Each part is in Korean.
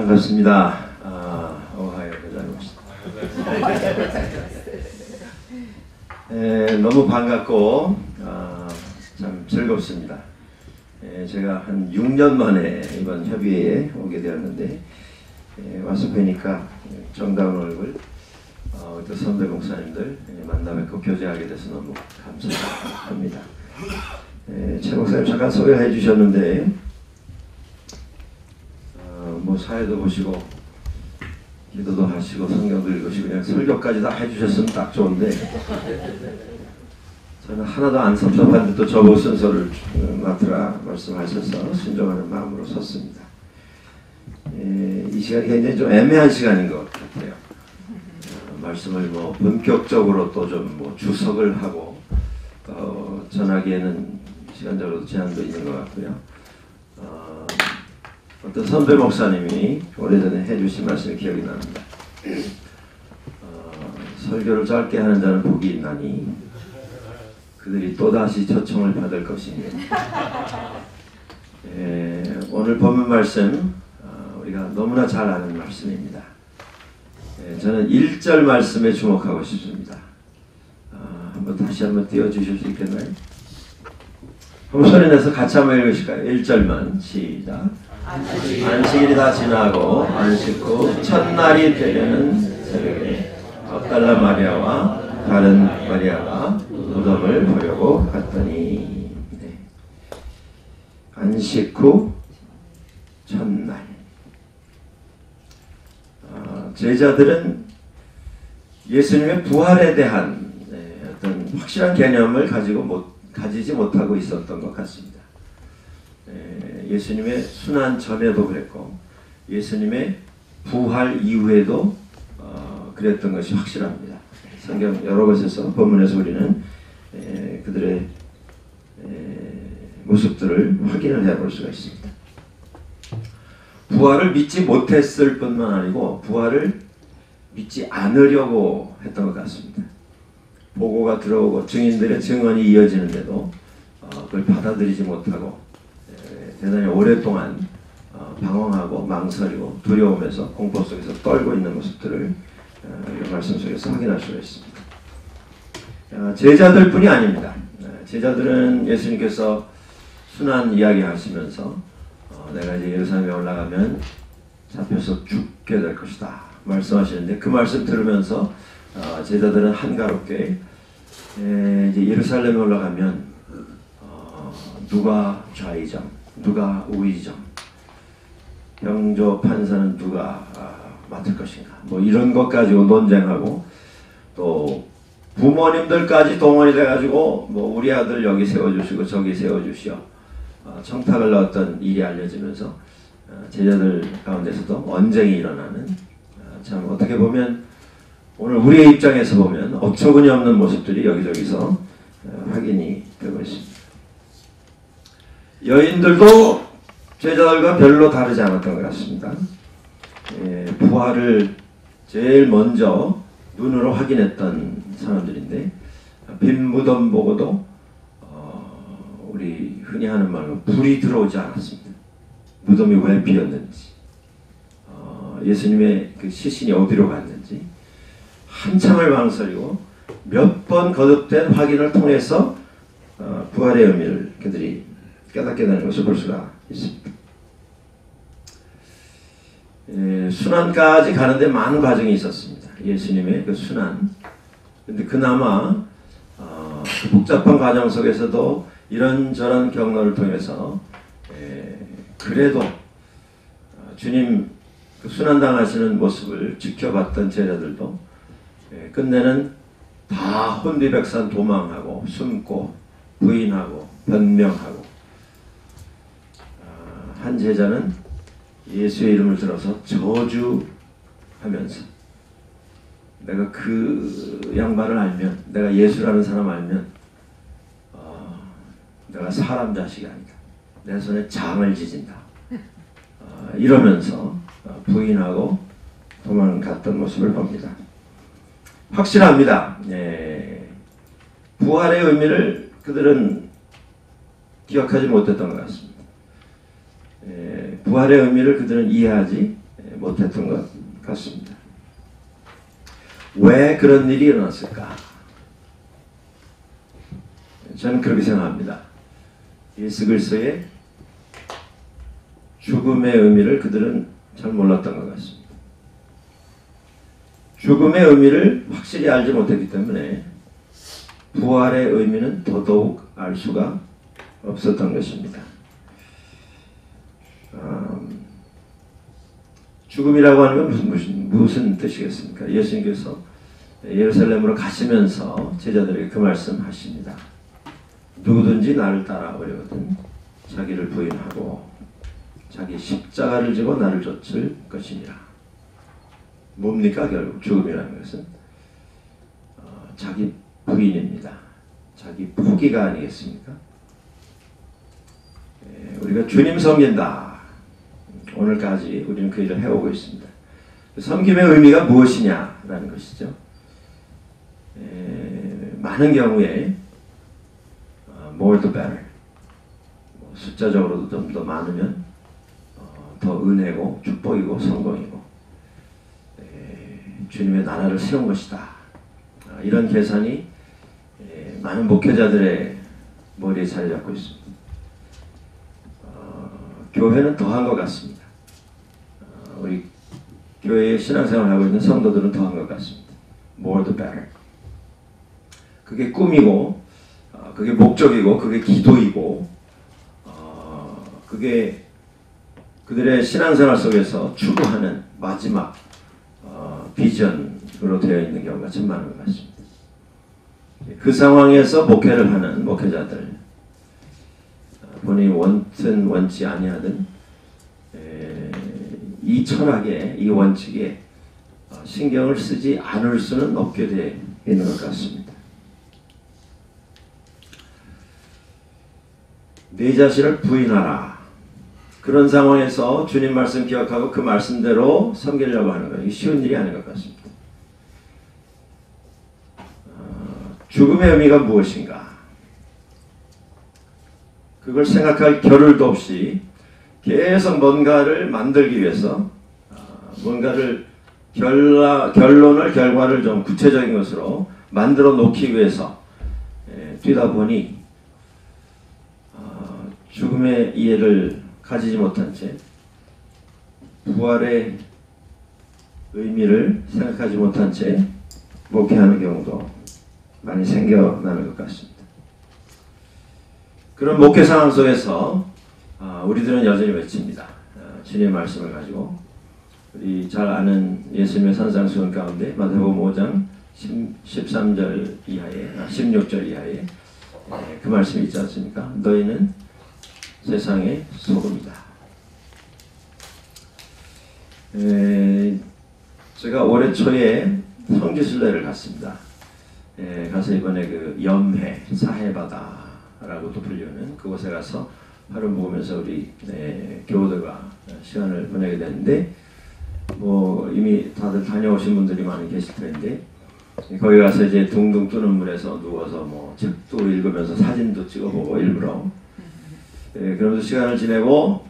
반갑습니다. 오하이오 고자이마스. 너무 반갑고 참 즐겁습니다. 제가 한 6년 만에 이번 협의회에 오게 되었는데 와서 뵈니까 정다운 얼굴 또 선배 목사님들 만나 뵙고 교제하게 돼서 너무 감사합니다. 최 목사님 잠깐 소개해 주셨는데 뭐 사회도 보시고 기도도 하시고 성경도 읽으시고 그냥 설교까지 다 해주셨으면 딱 좋은데 저는 하나도 안 섭섭한데 또 저보 순서를 맡으라 말씀하셔서 순종하는 마음으로 섰습니다. 이 시간이 굉장히 좀 애매한 시간인 것 같아요. 말씀을 뭐 본격적으로 또 좀 뭐 주석을 하고 전하기에는 시간적으로 제한도 있는 것 같고요. 어떤 선배 목사님이 오래전에 해주신 말씀이 기억이 납니다. 설교를 짧게 하는 자는 복이 있나니 그들이 또다시 초청을 받을 것이니. 오늘 본문 말씀 우리가 너무나 잘 아는 말씀입니다. 저는 1절 말씀에 주목하고 싶습니다. 다시 한번 띄워주실 수 있겠나요? 한번 소리내서 같이 한번 읽으실까요? 1절만 시작. 안식일이 다 지나고 안식 후 첫날이 되려는 새벽에 막달라 마리아와 다른 마리아가 무덤을 보려고 갔더니 안식 후 첫날 제자들은 예수님의 부활에 대한 어떤 확실한 개념을 가지지 못하고 있었던 것 같습니다. 예수님의 순환 전에도 그랬고 예수님의 부활 이후에도 그랬던 것이 확실합니다. 성경 여러 곳에서 본문에서 우리는 그들의 모습들을 확인을 해볼 수가 있습니다. 부활을 믿지 못했을 뿐만 아니고 부활을 믿지 않으려고 했던 것 같습니다. 보고가 들어오고 증인들의 증언이 이어지는데도 그걸 받아들이지 못하고 대단히 오랫동안 방황하고 망설이고 두려움에서 공포 속에서 떨고 있는 모습들을 이 말씀 속에서 확인할 수가 있습니다. 제자들뿐이 아닙니다. 제자들은 예수님께서 순환 이야기 하시면서 내가 이제 예루살렘에 올라가면 잡혀서 죽게 될 것이다 말씀하시는데 그 말씀 들으면서 제자들은 한가롭게 이제 예루살렘에 올라가면 누가 좌의정, 누가 우의정, 영조 판사는 누가 맡을 것인가 뭐 이런 것 가지고 논쟁하고 또 부모님들까지 동원이 돼가지고 뭐 우리 아들 여기 세워주시고 저기 세워주시오 청탁을 넣었던 일이 알려지면서 제자들 가운데서도 언쟁이 일어나는 참 어떻게 보면 오늘 우리의 입장에서 보면 어처구니 없는 모습들이 여기저기서 확인이 되고 있습니다. 여인들도 제자들과 별로 다르지 않았던 것 같습니다. 부활을 제일 먼저 눈으로 확인했던 사람들인데 빈 무덤 보고도 우리 흔히 하는 말로 불이 들어오지 않았습니다. 무덤이 왜 비었는지 예수님의 그 시신이 어디로 갔는지 한참을 망설이고 몇 번 거듭된 확인을 통해서 부활의 의미를 그들이 깨닫게 되는 것을 볼 수가 있습니다. 순환까지 가는데 많은 과정이 있었습니다. 예수님의 그 순환. 근데 그나마 그 복잡한 과정 속에서도 이런저런 경로를 통해서 그래도 주님 그 순환당하시는 모습을 지켜봤던 제자들도 끝내는 다 혼비백산 도망하고 숨고 부인하고 변명하고 한 제자는 예수의 이름을 들어서 저주하면서 내가 그 양반을 알면 내가 예수라는 사람 알면 내가 사람 자식이 아니다. 내 손에 장을 지진다. 이러면서 부인하고 도망갔던 모습을 봅니다. 확실합니다. 부활의 의미를 그들은 기억하지 못했던 것 같습니다. 부활의 의미를 그들은 이해하지 못했던 것 같습니다. 왜 그런 일이 일어났을까? 저는 그렇게 생각합니다. 예수 그리스도의 죽음의 의미를 그들은 잘 몰랐던 것 같습니다. 죽음의 의미를 확실히 알지 못했기 때문에 부활의 의미는 더더욱 알 수가 없었던 것입니다. 죽음이라고 하는 건 무슨 뜻이겠습니까? 예수님께서 예루살렘으로 가시면서 제자들에게 그 말씀 하십니다. 누구든지 나를 따라오려거든 자기를 부인하고 자기 십자가를 지고 나를 좇을 것이니라. 뭡니까? 결국 죽음이라는 것은 자기 부인입니다. 자기 포기가 아니겠습니까? 우리가 주님 섬긴다. 오늘까지 우리는 그 일을 해오고 있습니다. 섬김의 의미가 무엇이냐라는 것이죠. 많은 경우에 more the better. 숫자적으로도 좀 더 많으면 더 은혜고 축복이고 성공이고 주님의 나라를 세운 것이다. 이런 계산이 많은 목회자들의 머리에 자리 잡고 있습니다. 교회는 더한 것 같습니다. 우리 교회에 신앙생활을 하고 있는 성도들은 더한 것 같습니다. more the better. 그게 꿈이고 그게 목적이고 그게 기도이고 그게 그들의 신앙생활 속에서 추구하는 마지막 비전으로 되어 있는 경우가 참 많은 것 같습니다. 그 상황에서 목회를 하는 목회자들 본인이 원든 원치 아니하든 이 철학에 이 원칙에 신경을 쓰지 않을 수는 없게 되어 있는 것 같습니다. 내 자신을 부인하라. 그런 상황에서 주님 말씀 기억하고 그 말씀대로 섬기려고 하는 것, 이게 쉬운 일이 아닌 것 같습니다. 죽음의 의미가 무엇인가? 그걸 생각할 겨를도 없이 계속 뭔가를 만들기 위해서 뭔가를 결과를 좀 구체적인 것으로 만들어 놓기 위해서 뛰다 보니 죽음의 이해를 가지지 못한 채 부활의 의미를 생각하지 못한 채 목회하는 경우도 많이 생겨나는 것 같습니다. 그런 목회 상황 속에서 우리들은 여전히 외칩니다. 주님의 말씀을 가지고 우리 잘 아는 예수님의 산상수훈 가운데 마태복음 5장 13절 이하에 16절 이하에 그 말씀이 있지 않습니까? 너희는 세상의 소금이다. 제가 올해 초에 성지순례를 갔습니다. 가서 이번에 그 염해, 사해바다라고도 불리는 그곳에 가서 하루 묵으면서 우리 교우들과 시간을 보내게 됐는데 뭐 이미 다들 다녀오신 분들이 많이 계실 텐데 거기 가서 이제 둥둥 뜨는 물에서 누워서 뭐 책도 읽으면서 사진도 찍어보고 일부러 그러면서 시간을 지내고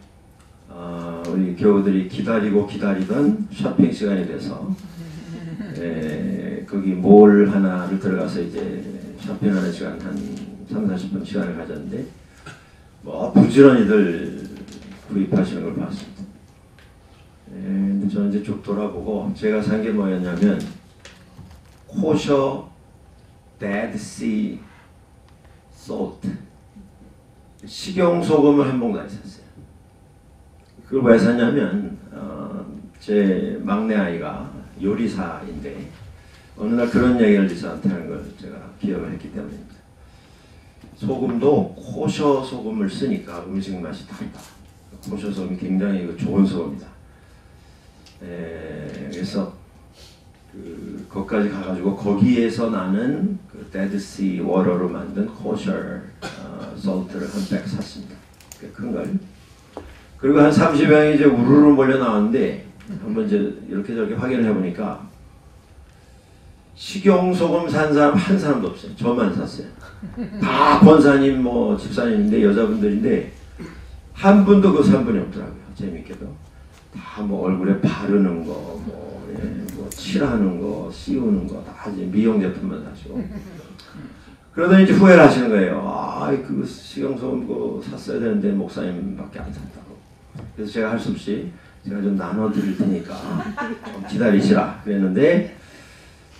우리 교우들이 기다리던 쇼핑 시간이 돼서 거기 몰 하나를 들어가서 이제 쇼핑하는 시간 한 30-40분 시간을 가졌는데 뭐 부지런히들 구입하시는 걸 봤습니다. 근데 저는 이제 쭉 돌아보고 제가 산 게 뭐였냐면 코셔 데드 씨 솔트 식용소금을 한 봉다리 샀어요. 그걸 왜 샀냐면 제 막내 아이가 요리사인데 어느 날 그런 얘기를 저한테 하는 걸 제가 기억을 했기 때문입니다. 소금도 코셔 소금을 쓰니까 음식 맛이 다르다. 코셔 소금이 굉장히 좋은 소금이다. 그래서 거기까지 가가지고 거기에서 나는 그 데드씨 워터로 만든 코셔 솔트를 한 백 샀습니다. 꽤 큰 걸. 그리고 한 30명이 이제 우르르 몰려 나왔는데 한번 이제 이렇게 저렇게 확인을 해보니까 식용소금 산 사람 한 사람도 없어요. 저만 샀어요. 다 권사님 뭐 집사님인데 여자분들인데 한 분도 그 산 분이 없더라고요. 재밌게도 다 뭐 얼굴에 바르는 거, 뭐 칠하는 거, 씌우는 거 다 이제 미용 제품만 사시고. 그러더니 이제 후회를 하시는 거예요. 아, 그 식용소금 그거 샀어야 되는데 목사님밖에 안 샀다고. 그래서 제가 할 수 없이 제가 좀 나눠드릴 테니까 좀 기다리시라 그랬는데,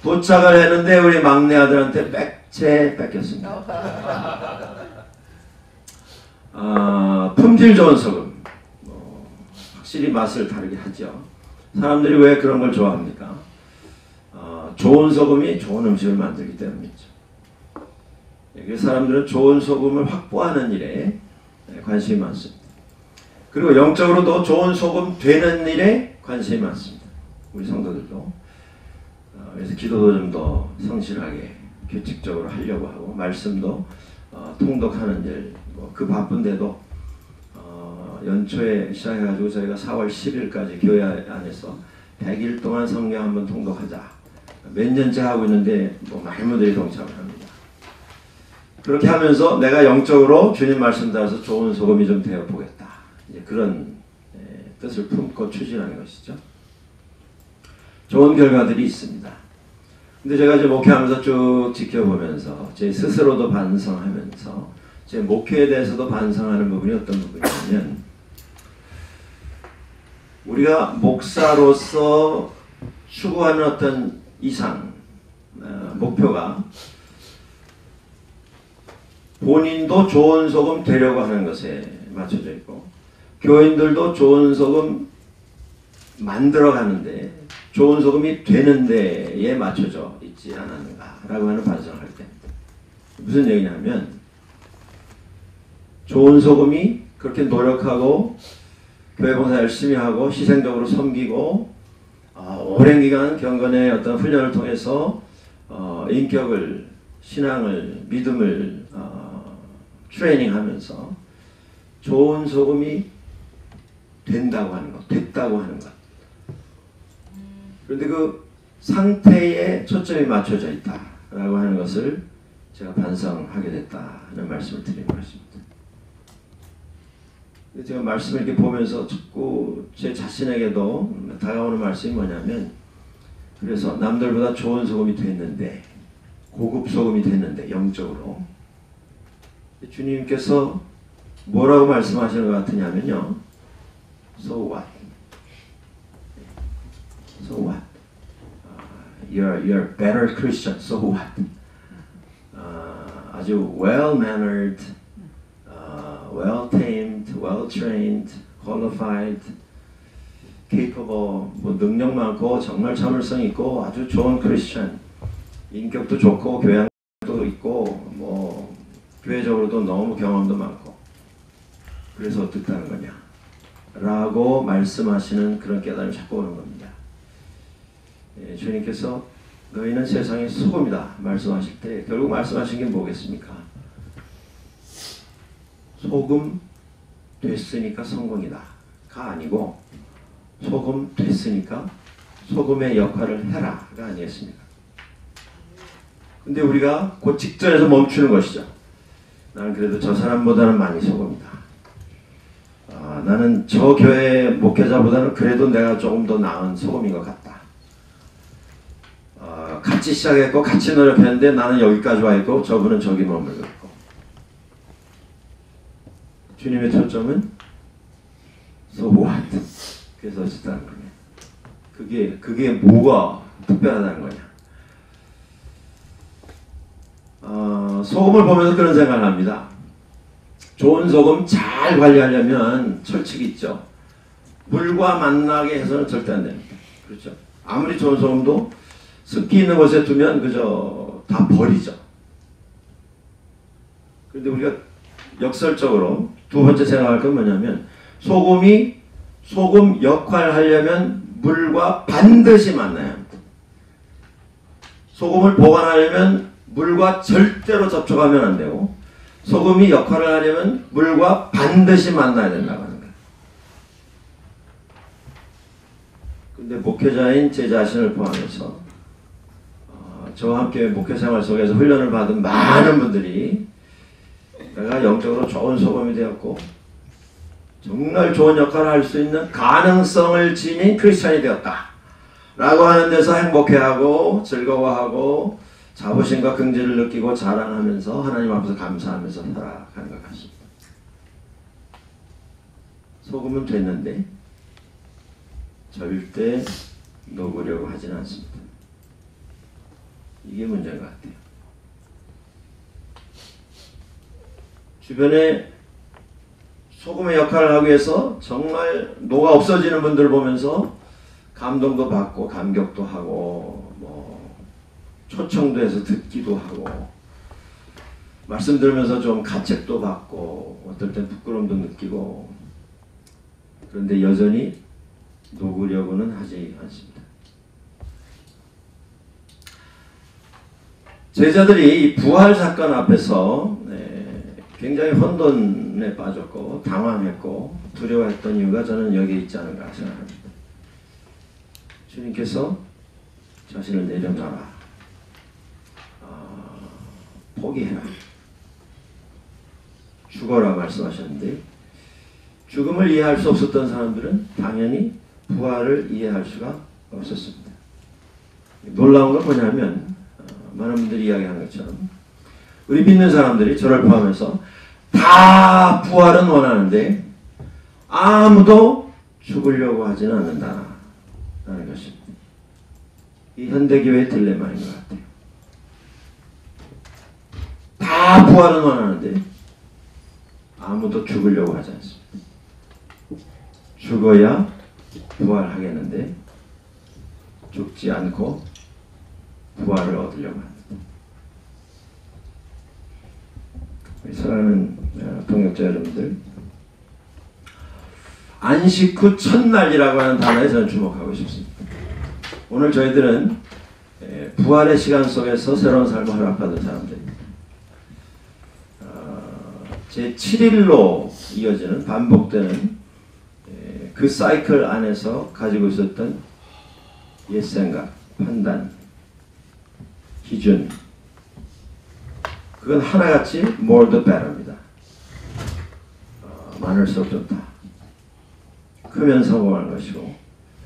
도착을 했는데 우리 막내 아들한테 백채 뺏겼습니다. 품질 좋은 소금. 확실히 맛을 다르게 하죠. 사람들이 왜 그런 걸 좋아합니까? 좋은 소금이 좋은 음식을 만들기 때문이죠. 그래서 사람들은 좋은 소금을 확보하는 일에 관심이 많습니다. 그리고 영적으로도 좋은 소금 되는 일에 관심이 많습니다. 우리 성도들도. 그래서 기도도 좀 더 성실하게 규칙적으로 하려고 하고, 말씀도 통독하는 일, 그 바쁜데도 연초에 시작해가지고 저희가 4월 10일까지 교회 안에서 100일 동안 성경 한번 통독하자. 몇 년째 하고 있는데 많은 분들이 동참을 합니다. 그렇게 하면서 내가 영적으로 주님 말씀 따라서 좋은 소금이 좀 되어 보겠다. 이제 그런 뜻을 품고 추진하는 것이죠. 좋은 결과들이 있습니다. 근데 제가 이제 목회하면서 쭉 지켜보면서 제 스스로도 반성하면서 제 목회에 대해서도 반성하는 부분이 어떤 부분이냐면, 우리가 목사로서 추구하는 어떤 이상, 목표가 본인도 좋은 소금 되려고 하는 것에 맞춰져 있고, 교인들도 좋은 소금 만들어 가는데 좋은 소금이 되는 데에 맞춰져 있지 않았는가라고 하는 반성을 할 때입니다. 무슨 얘기냐면, 좋은 소금이 그렇게 노력하고 교회 봉사 열심히 하고 희생적으로 섬기고 오랜 기간 경건의 어떤 훈련을 통해서 인격을, 신앙을, 믿음을 트레이닝하면서 좋은 소금이 된다고 하는 것, 됐다고 하는 것. 그런데 그 상태에 초점이 맞춰져 있다라고 하는 것을 제가 반성하게 됐다는 말씀을 드리는 것입니다. 제가 말씀을 이렇게 보면서 자꾸 제 자신에게도 다가오는 말씀이 뭐냐면, 그래서 남들보다 좋은 소금이 됐는데, 고급 소금이 됐는데 영적으로 주님께서 뭐라고 말씀하시는 것 같으냐면요, So what? So what? You're a better Christian. So what? 아주 well-mannered, well-tamed, well-trained, qualified, capable, 능력 많고 정말 참을성 있고 아주 좋은 크리스천, 인격도 좋고 교양도 있고 교회적으로도 너무 경험도 많고, 그래서 어떻다는 거냐 라고 말씀하시는 그런 깨달음이 자꾸 오는 겁니다. 주님께서 너희는 세상의 소금이다 말씀하실 때 결국 말씀하신 게 뭐겠습니까? 소금 됐으니까 성공이다 가 아니고, 소금 됐으니까 소금의 역할을 해라 가 아니겠습니까? 근데 우리가 그 직전에서 멈추는 것이죠. 나는 그래도 저 사람보다는 많이 소금이다. 나는 저 교회 목회자보다는 그래도 내가 조금 더 나은 소금인 것 같다. 같이 시작했고 같이 노력했는데 나는 여기까지 와 있고 저분은 저기 머물고 있고. 주님의 초점은 So what? 그래서 어쨌다는 거냐. 그게 뭐가 특별하다는 거냐. 소금을 보면서 그런 생각을 합니다. 좋은 소금 잘 관리하려면 철칙이 있죠. 물과 만나게 해서는 절대 안 됩니다. 그렇죠? 아무리 좋은 소금도 습기 있는 곳에 두면 그저 다 버리죠. 그런데 우리가 역설적으로 두 번째 생각할 건 뭐냐면, 소금이 소금 역할을 하려면 물과 반드시 만나야 합니다. 소금을 보관하려면 물과 절대로 접촉하면 안 되고, 소금이 역할을 하려면 물과 반드시 만나야 된다고 하는 거예요. 근데 목회자인 제 자신을 포함해서 저와 함께 목회생활 속에서 훈련을 받은 많은 분들이 내가 영적으로 좋은 소금이 되었고 정말 좋은 역할을 할 수 있는 가능성을 지닌 크리스찬이 되었다 라고 하는 데서 행복해하고 즐거워하고 자부심과 긍지를 느끼고 자랑하면서 하나님 앞에서 감사하면서 살아가는 것 같습니다. 소금은 됐는데 절대 녹으려고 하지는 않습니다. 이게 문제인 것 같아요. 주변에 소금의 역할을 하기 위해서 정말 녹아 없어지는 분들 보면서 감동도 받고 감격도 하고 뭐 초청도 해서 듣기도 하고 말씀 들으면서 좀 가책도 받고 어떨 땐 부끄러움도 느끼고 그런데 여전히 녹으려고는 하지 않습니다. 제자들이 이 부활 사건 앞에서 굉장히 혼돈에 빠졌고 당황했고 두려워했던 이유가 저는 여기에 있지 않은가 생각합니다. 주님께서 자신을 내려놔라. 포기해라. 죽어라 말씀하셨는데 죽음을 이해할 수 없었던 사람들은 당연히 부활을 이해할 수가 없었습니다. 놀라운 건 뭐냐면 많은 분들이 이야기하는 것처럼 우리 믿는 사람들이 저를 포함해서 다 부활은 원하는데 아무도 죽으려고 하지는 않는다라는 것입니다. 이 현대교회의 딜레마인 것 같아요. 다 부활은 원하는데 아무도 죽으려고 하지 않습니다. 죽어야 부활하겠는데 죽지 않고 부활을 얻으려고 합니다. 사랑하는 동역자 여러분들, 안식 후 첫날이라고 하는 단어에 저는 주목하고 싶습니다. 오늘 저희들은 부활의 시간 속에서 새로운 삶을 허락받은 사람들입니다. 제 7일로 이어지는 반복되는 그 사이클 안에서 가지고 있었던 옛 생각, 판단, 기준, 그건 하나같이 more the better입니다. 많을수록 좋다. 크면 성공한 것이고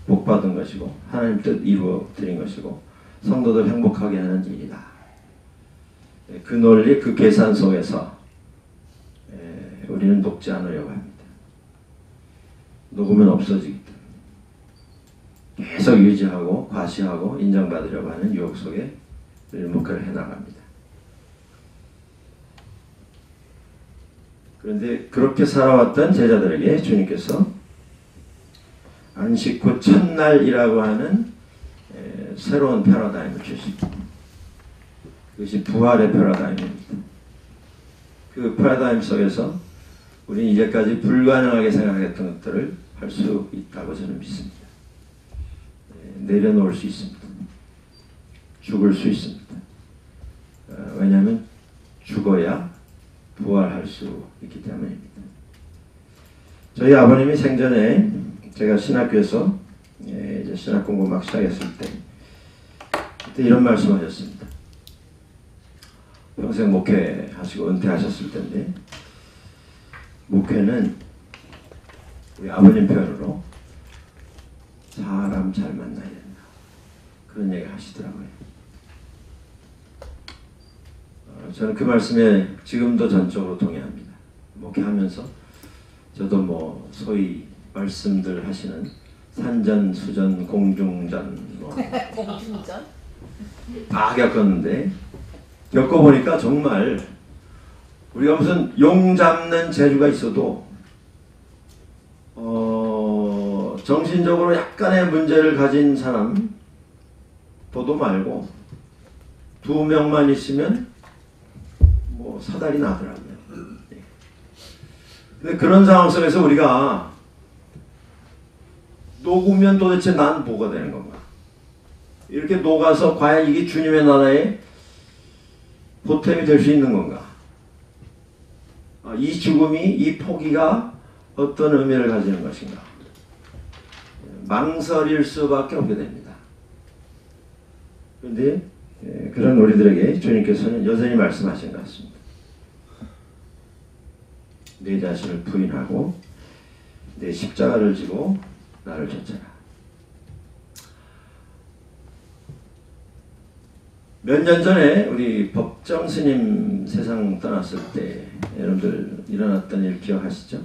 복받은 것이고 하나님 뜻 이루어 드린 것이고 성도들 행복하게 하는 일이다. 그 논리, 그 계산 속에서 우리는 녹지 않으려고 합니다. 녹으면 없어지기 때문에 계속 유지하고 과시하고 인정받으려고 하는 유혹 속에 우리는 목회를 해나갑니다. 그런데 그렇게 살아왔던 제자들에게 주님께서 안식 후 첫날이라고 하는 새로운 패러다임을 주십니다. 그것이 부활의 패러다임입니다. 그 패러다임 속에서 우리는 이제까지 불가능하게 생각했던 것들을 할 수 있다고 저는 믿습니다. 내려놓을 수 있습니다. 죽을 수 있습니다. 왜냐하면 죽어야 부활할 수 있기 때문입니다. 저희 아버님이 생전에 제가 신학교에서 이제 신학 공부 막 시작했을 때 그때 이런 말씀하셨습니다. 평생 목회하시고 은퇴하셨을 텐데 목회는 우리 아버님 표현으로 사람 잘 만나야 된다. 그런 얘기 하시더라고요. 저는 그 말씀에 지금도 전적으로 동의합니다. 목회하면서 저도 뭐 소위 말씀들 하시는 산전, 수전, 공중전 공중전? 다 겪었는데 겪어보니까 정말 우리가 무슨 용 잡는 재주가 있어도 정신적으로 약간의 문제를 가진 사람 도도 말고 2명만 있으면 뭐 사달이 나더라고요. 근데 그런 상황 속에서 우리가 녹으면 도대체 난 뭐가 되는 건가? 이렇게 녹아서 과연 이게 주님의 나라의 보탬이 될 수 있는 건가? 이 죽음이, 이 포기가 어떤 의미를 가지는 것인가? 망설일 수밖에 없게 됩니다. 그런데 그런 우리들에게 주님께서는 여전히 말씀하신 것 같습니다. 내 자신을 부인하고 내 십자가를 지고 나를 쫓아라. 몇 년 전에 우리 법정 스님 세상 떠났을 때 여러분들 일어났던 일 기억하시죠?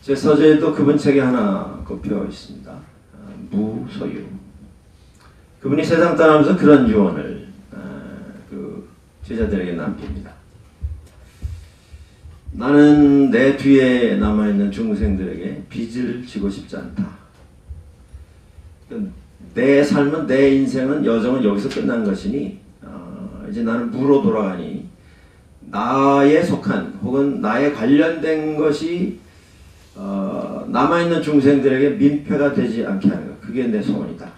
제 서재에도 그분 책이 하나 꼽혀 있습니다. 무소유. 그분이 세상 떠나면서 그런 유언을 그 제자들에게 남깁니다. 나는 내 뒤에 남아있는 중생들에게 빚을 지고 싶지 않다. 내 삶은, 내 인생은, 여정은 여기서 끝난 것이니 이제 나는 무로 돌아가니 나에 속한 혹은 나에 관련된 것이 남아있는 중생들에게 민폐가 되지 않게 하는 것, 그게 내 소원이다.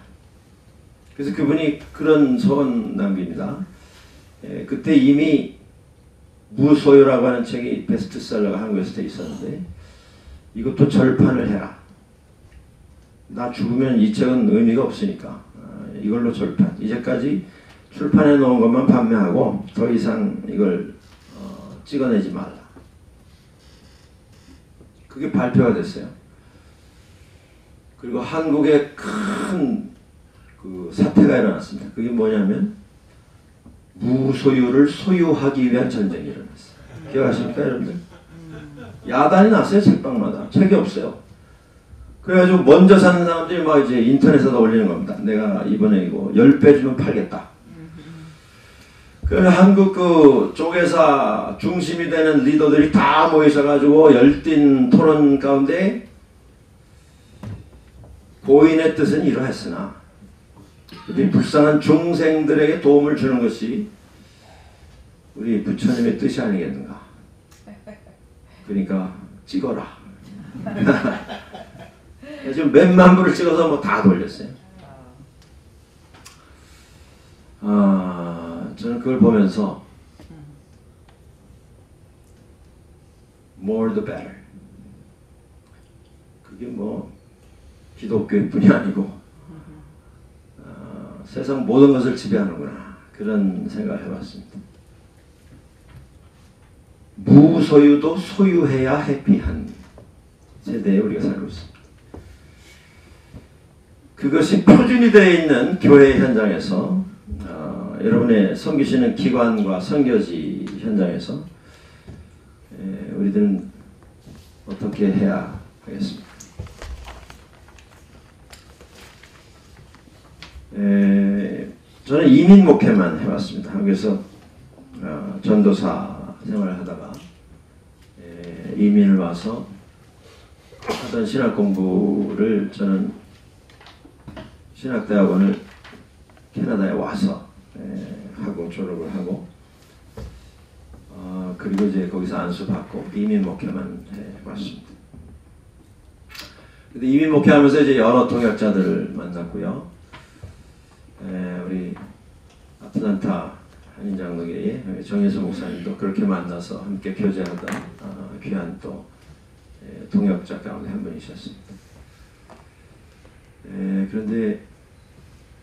그래서 그분이 그런 소원 남깁니다. 그때 이미 무소유라고 하는 책이 베스트셀러가 한국에서 돼 있었는데 이것도 절판을 해라. 나 죽으면 이 책은 의미가 없으니까 이걸로 절판. 이제까지 출판해 놓은 것만 판매하고 더 이상 이걸 찍어내지 말라. 그게 발표가 됐어요. 그리고 한국에 큰 그 사태가 일어났습니다. 그게 뭐냐면 무소유를 소유하기 위한 전쟁이 일어났어요. 기억하십니까 여러분들? 야단이 났어요. 책방마다. 책이 없어요. 그래가지고 먼저 사는 사람들이 막 이제 인터넷에다 올리는 겁니다. 내가 이번에 이거 10배 주면 팔겠다. 그래서 한국 그 조계사 중심이 되는 리더들이 다 모이셔가지고 열띤 토론 가운데 고인의 뜻은 이러했으나 우리 불쌍한 중생들에게 도움을 주는 것이 우리 부처님의 뜻이 아니겠는가. 그러니까 찍어라. 지금 몇만 부를 찍어서 뭐 다 돌렸어요. 저는 그걸 보면서 more the better. 그게 뭐 기독교뿐이 아니고 세상 모든 것을 지배하는구나. 그런 생각을 해봤습니다. 무소유도 소유해야 해피한 세대에 우리가 살고 있습니다. 그것이 표준이 되어 있는 교회 현장에서 여러분의 섬기시는 기관과 선교지 현장에서 우리들은 어떻게 해야 하겠습니까? 저는 이민 목회만 해봤습니다. 한국에서 전도사 생활을 하다가 이민을 와서 하던 신학 공부를 저는 신학대학원을 캐나다에 와서 하고 졸업을 하고 그리고 이제 거기서 안수받고 이민 목회만 해봤습니다. 근데 이민 목회하면서 이제 여러 동역자들을 만났고요. 우리 아틀란타 한인장로교회의 정예수 목사님도 그렇게 만나서 함께 교제하던 귀한 또 동역자 가운데 한 분이셨습니다. 그런데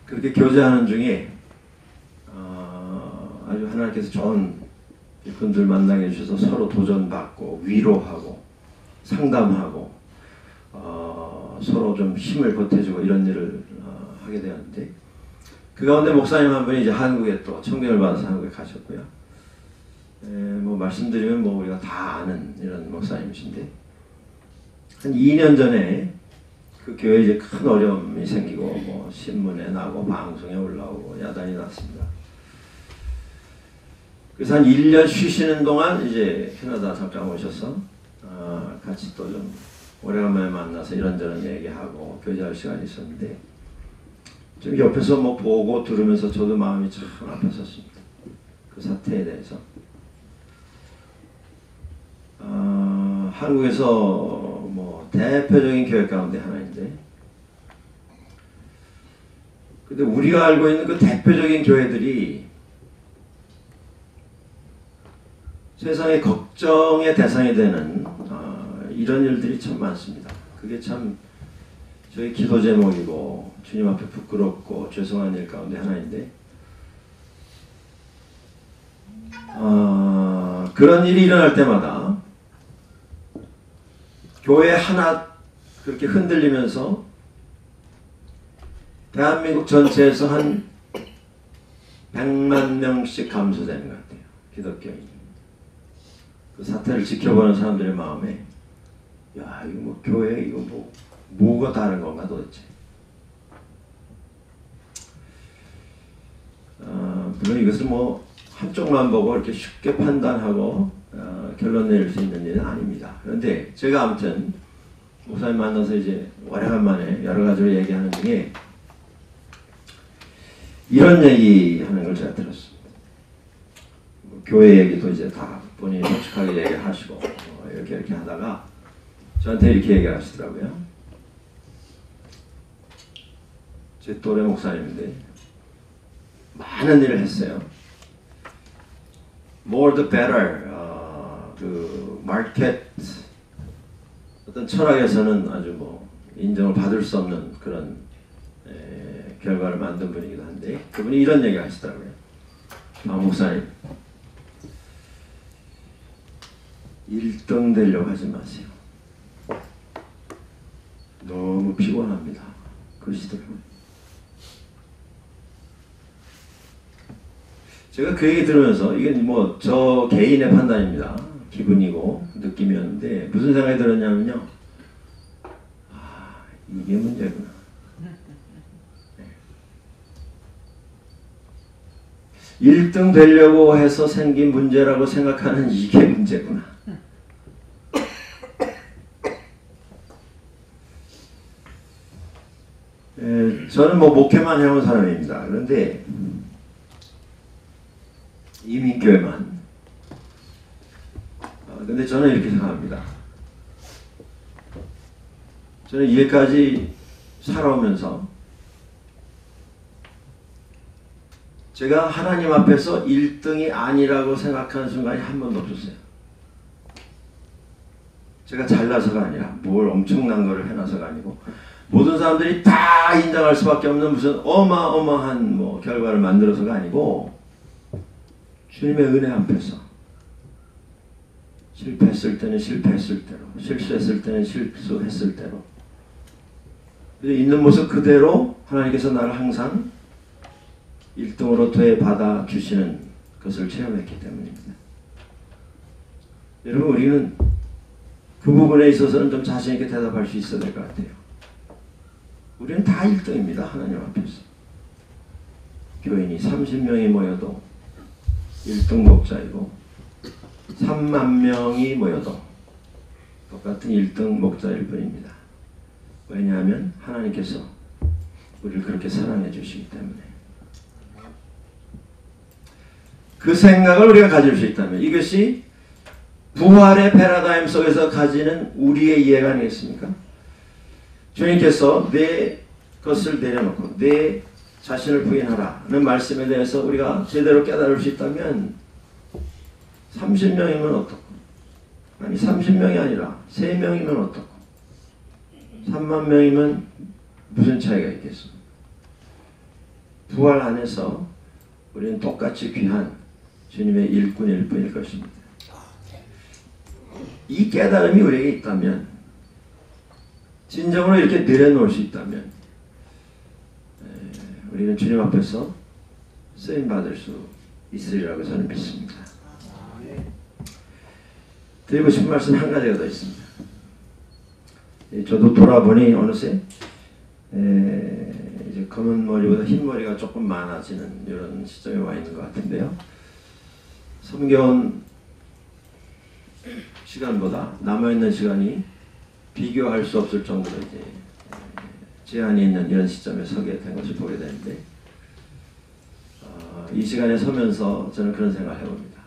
그렇게 교제하는 중에 아주 하나님께서 좋은 분들 만나게 해주셔서 서로 도전받고 위로하고 상담하고 서로 좀 힘을 보태주고 이런 일을 하게 되었는데 그 가운데 목사님 한 분이 이제 한국에 또 청빙을 받아서 한국에 가셨고요. 뭐 말씀드리면 뭐 우리가 다 아는 이런 목사님이신데 한 2년 전에 그 교회에 이제 큰 어려움이 생기고 뭐 신문에 나고 방송에 올라오고 야단이 났습니다. 그래서 한 1년 쉬시는 동안 이제 캐나다 잠깐 오셔서 같이 또 좀 오래간만에 만나서 이런저런 얘기하고 교제할 시간이 있었는데 좀 옆에서 뭐 보고 들으면서 저도 마음이 참 아팠었습니다. 그 사태에 대해서. 한국에서 뭐 대표적인 교회 가운데 하나인데 근데 우리가 알고 있는 그 대표적인 교회들이 세상의 걱정의 대상이 되는 이런 일들이 참 많습니다. 그게 참 저희 기도 제목이고 주님 앞에 부끄럽고 죄송한 일 가운데 하나인데 그런 일이 일어날 때마다 교회 하나 그렇게 흔들리면서 대한민국 전체에서 한 100만 명씩 감소되는 것 같아요. 기독교인이. 그 사태를 지켜보는 사람들의 마음에 야 이거 뭐 교회 이거 뭐가 다른 건가 도대체. 물론 이것을 뭐 한쪽만 보고 이렇게 쉽게 판단하고 결론 내릴 수 있는 일은 아닙니다. 그런데 제가 아무튼 목사님 만나서 이제 오래간만에 여러 가지로 얘기하는 중에 이런 얘기하는 걸 제가 들었습니다. 교회 얘기도 이제 다 본인이 솔직하게 얘기하시고 이렇게 하다가 저한테 이렇게 얘기하시더라고요. 제 또래 목사님인데 많은 일을 했어요. More the better. 그 마켓 어떤 철학에서는 아주 뭐 인정을 받을 수 없는 그런 결과를 만든 분이기도 한데 그분이 이런 얘기 하시더라고요. 박 목사님 1등 되려고 하지 마세요. 너무 피곤합니다. 그러시더라고요. 제가 그 얘기 들으면서 이게 뭐 저 개인의 판단입니다. 기분이고 느낌이었는데 무슨 생각이 들었냐면요. 아 이게 문제구나. 1등 되려고 해서 생긴 문제라고 생각하는 이게 문제구나. 저는 뭐 목회만 해온 사람입니다. 그런데 이민교회만. 근데 저는 이렇게 생각합니다. 저는 이제까지 살아오면서 제가 하나님 앞에서 1등이 아니라고 생각하는 순간이 한 번도 없었어요. 제가 잘나서가 아니라 뭘 엄청난 거를 해놔서가 아니고 모든 사람들이 다 인정할 수밖에 없는 무슨 어마어마한 뭐 결과를 만들어서가 아니고 주님의 은혜 앞에서 실패했을 때는 실패했을 대로 실수했을 때는 실수했을 대로 있는 모습 그대로 하나님께서 나를 항상 1등으로 되받아 주시는 것을 체험했기 때문입니다. 여러분 우리는 그 부분에 있어서는 좀 자신 있게 대답할 수 있어야 될 것 같아요. 우리는 다 1등입니다. 하나님 앞에서. 교인이 30명이 모여도 1등 목자이고 3만 명이 모여도 똑같은 1등 목자일 뿐입니다. 왜냐하면 하나님께서 우리를 그렇게 사랑해 주시기 때문에. 그 생각을 우리가 가질 수 있다면 이것이 부활의 패러다임 속에서 가지는 우리의 이해가 아니겠습니까? 주님께서 내 것을 내려놓고 내 자신을 부인하라는 말씀에 대해서 우리가 제대로 깨달을 수 있다면 30명이면 어떻고 아니 30명이 아니라 3명이면 어떻고 3만 명이면 무슨 차이가 있겠습니까? 부활 안에서 우리는 똑같이 귀한 주님의 일꾼일 뿐일 것입니다. 이 깨달음이 우리에게 있다면 진정으로 이렇게 내려놓을 수 있다면 우리는 주님 앞에서 쓰임받을 수 있으리라고 저는 믿습니다. 드리고 싶은 말씀 한 가지가 더 있습니다. 저도 돌아보니 어느새 이제 검은 머리보다 흰 머리가 조금 많아지는 이런 시점에 와 있는 것 같은데요. 섬겨온 시간보다 남아있는 시간이 비교할 수 없을 정도로 이제 제한이 있는 이런 시점에 서게 된 것을 보게 되는데 이 시간에 서면서 저는 그런 생각을 해봅니다.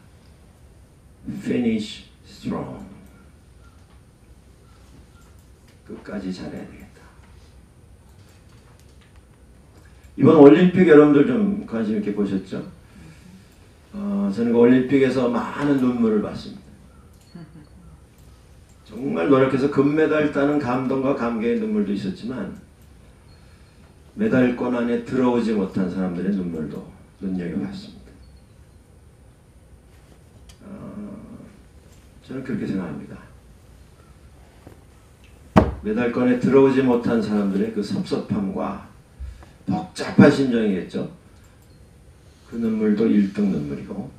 Finish strong. 끝까지 잘해야 되겠다. 이번 올림픽 여러분들 좀 관심 있게 보셨죠? 저는 그 올림픽에서 많은 눈물을 봤습니다. 정말 노력해서 금메달 따는 감동과 감개의 눈물도 있었지만 메달권 안에 들어오지 못한 사람들의 눈물도 눈여겨봤습니다. 저는 그렇게 생각합니다. 메달권에 들어오지 못한 사람들의 그 섭섭함과 복잡한 심정이겠죠. 그 눈물도 1등 눈물이고,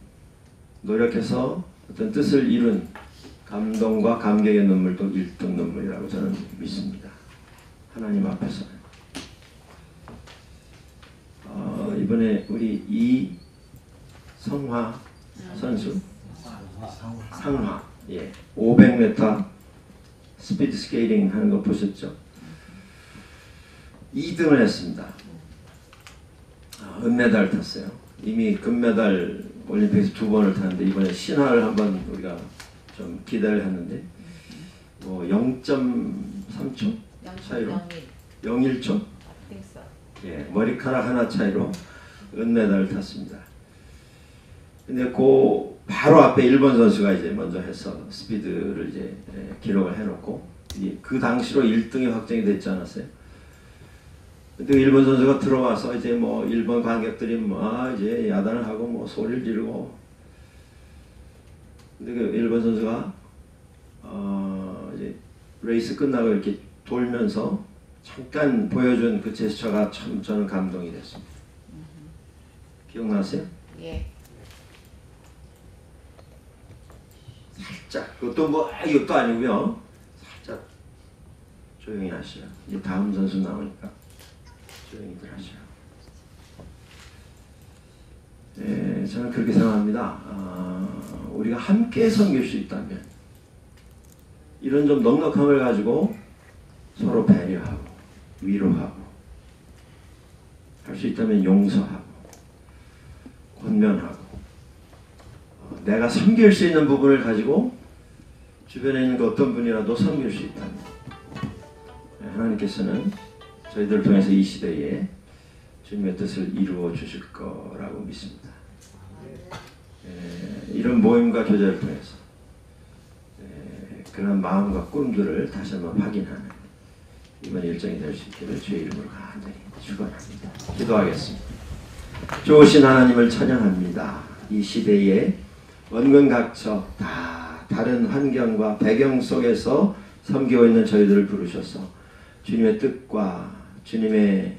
노력해서 어떤 뜻을 이룬 감동과 감격의 눈물도 1등 눈물이라고 저는 믿습니다. 하나님 앞에서는. 이번에 우리 이성화 선수 상화, 예, 500m 스피드 스케이팅 하는 거 보셨죠? 2등을 했습니다. 은메달 탔어요. 이미 금메달 올림픽에서 2번을 탔는데 이번에 신화를 한번 우리가 좀 기대를 했는데 뭐 0.3초 차이로 0.1초, 예, 머리카락 하나 차이로 은메달을 탔습니다. 근데 그 바로 앞에 일본 선수가 이제 먼저 해서 스피드를 이제 기록을 해놓고 그 당시로 1등이 확정이 됐지 않았어요? 근데 일본 선수가 들어와서 이제 뭐 일본 관객들이 뭐 이제 야단을 하고 뭐 소리를 지르고, 근데 그 일본 선수가 이제 레이스 끝나고 이렇게 돌면서 잠깐 보여준 그 제스처가 참 저는 감동이 됐습니다. 기억나세요? 예. 살짝, 그것도 뭐 이것도 아니고요. 살짝 조용히 하시라. 이제 다음 선수 나오니까 조용히들 하시라. 네, 저는 그렇게 생각합니다. 우리가 함께 섬길 수 있다면 이런 좀 넉넉함을 가지고 서로 배려하고 위로하고 할 수 있다면 용서하고 권면하고 내가 섬길 수 있는 부분을 가지고 주변에 있는 그 어떤 분이라도 섬길 수 있다면 하나님께서는 저희들을 통해서 이 시대에 주님의 뜻을 이루어 주실 거라고 믿습니다. 이런 모임과 교제를 통해서 그런 마음과 꿈들을 다시 한번 확인하는 이번 일정이 될 수 있기를 주의 이름으로 간절히 축원합니다. 기도하겠습니다. 좋으신 하나님을 찬양합니다. 이 시대에 원근각처 다 다른 환경과 배경 속에서 섬기고 있는 저희들을 부르셔서 주님의 뜻과 주님의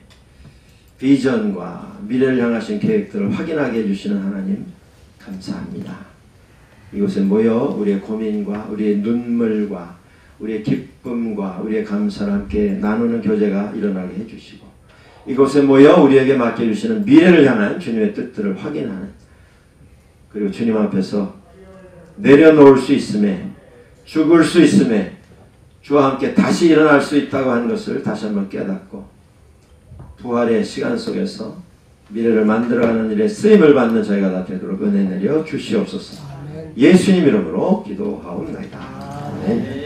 비전과 미래를 향하신 계획들을 확인하게 해주시는 하나님 감사합니다. 이곳에 모여 우리의 고민과 우리의 눈물과 우리의 기쁨과 우리의 감사를 함께 나누는 교제가 일어나게 해주시고, 이곳에 모여 우리에게 맡겨주시는 미래를 향한 주님의 뜻들을 확인하는, 그리고 주님 앞에서 내려놓을 수 있음에, 죽을 수 있음에, 주와 함께 다시 일어날 수 있다고 하는 것을 다시 한번 깨닫고 부활의 시간 속에서 미래를 만들어가는 일에 쓰임을 받는 저희가 다 되도록 은혜 내려 주시옵소서. 예수님 이름으로 기도하옵나이다. 아멘.